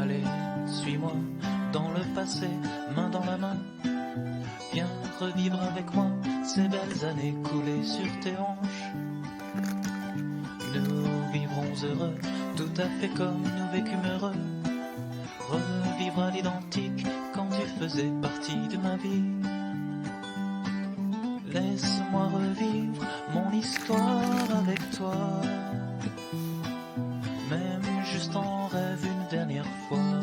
Allez, suis-moi dans le passé, main dans la main. Viens revivre avec moi ces belles années coulées sur tes hanches. Nous vivrons heureux, tout à fait comme nous vécûmes heureux. Revivre à l'identique quand tu faisais partie de ma vie. Laisse-moi revivre mon histoire avec toi. Même juste en rêve une dernière fois.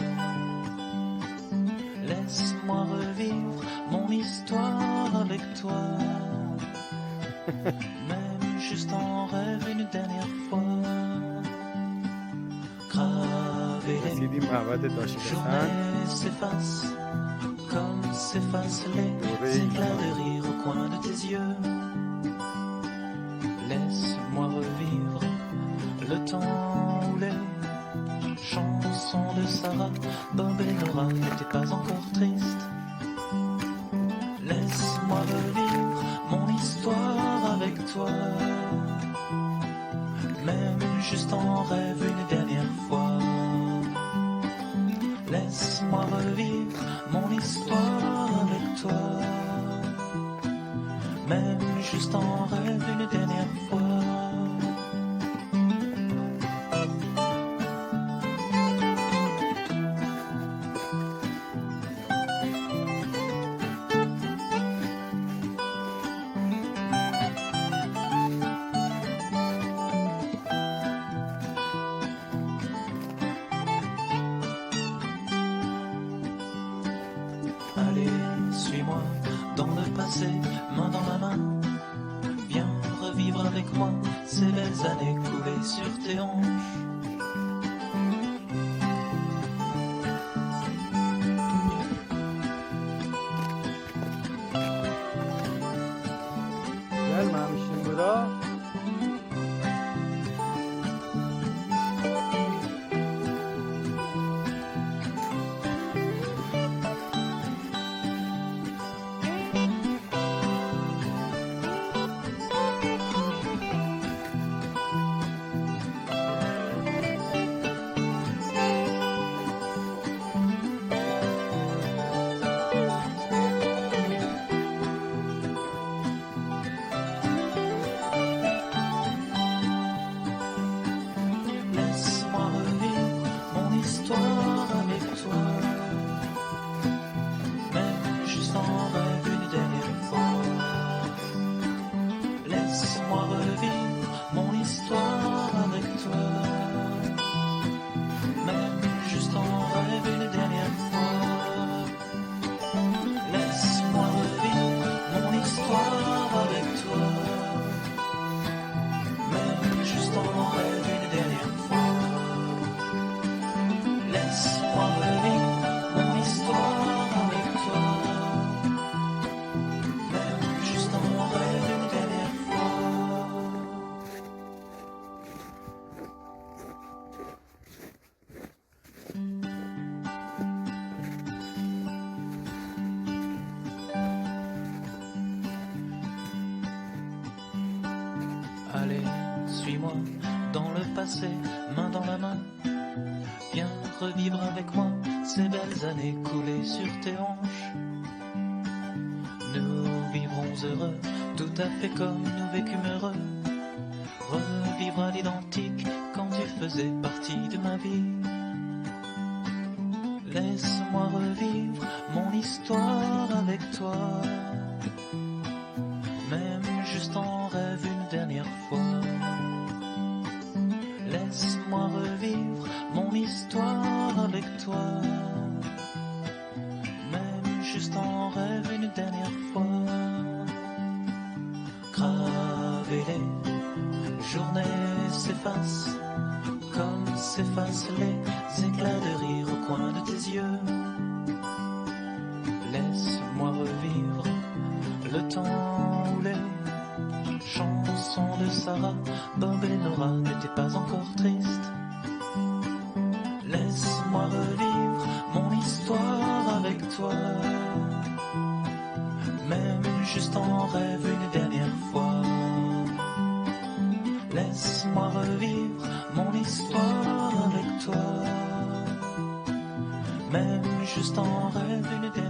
Laisse-moi revivre mon histoire avec toi. Même juste en rêve une dernière fois. Gravé les journées s'effacent comme s'effacent les éclats de rire au coin de tes yeux. Laisse-moi revivre le temps où les chansons de Sarah, Bob et Nora n'étaient pas encore tristes. Laisse-moi revivre mon histoire avec toi. Même juste en rêve une dernière fois. Laisse-moi revivre mon histoire avec toi. Même juste en rêve une dernière fois. Allez, suis-moi dans le passé, main dans la main. Viens revivre avec moi ces belles années coulées sur tes hanches. Gelmemişim bura. Laisse-moi revivre mon histoire avec toi. Même juste en rêve une dernière fois. Laisse-moi revivre mon histoire avec toi. Même juste en rêve une dernière fois. Laisse-moi revivre mon histoire avec toi. Même juste en rêve une dernière fois. Laisse-moi revivre mon histoire avec toi. Même juste en rêve une dernière fois. Allez, suis-moi dans le passé, main dans la main. Viens revivre avec moi ces belles années coulées sur tes hanches. Nous vivrons heureux, tout à fait comme nous vécûmes heureux. Revivre à l'identique quand tu faisais partie de ma vie. Laisse-moi revivre mon histoire avec toi. Même juste en rêve une dernière fois. Laisse-moi revivre mon histoire avec toi. Même juste en rêve une dernière fois. Gravé les journées s'effacent comme s'effacent les éclats de rire au coin de tes yeux. Laisse-moi revivre le temps où les chansons de Sarah, Bob et Nora n'étaient pas encore tristes. Laisse-moi revivre mon histoire avec toi. Même juste en rêve une dernière fois. Laisse-moi revivre mon histoire avec toi. même juste en rêve, une éternité.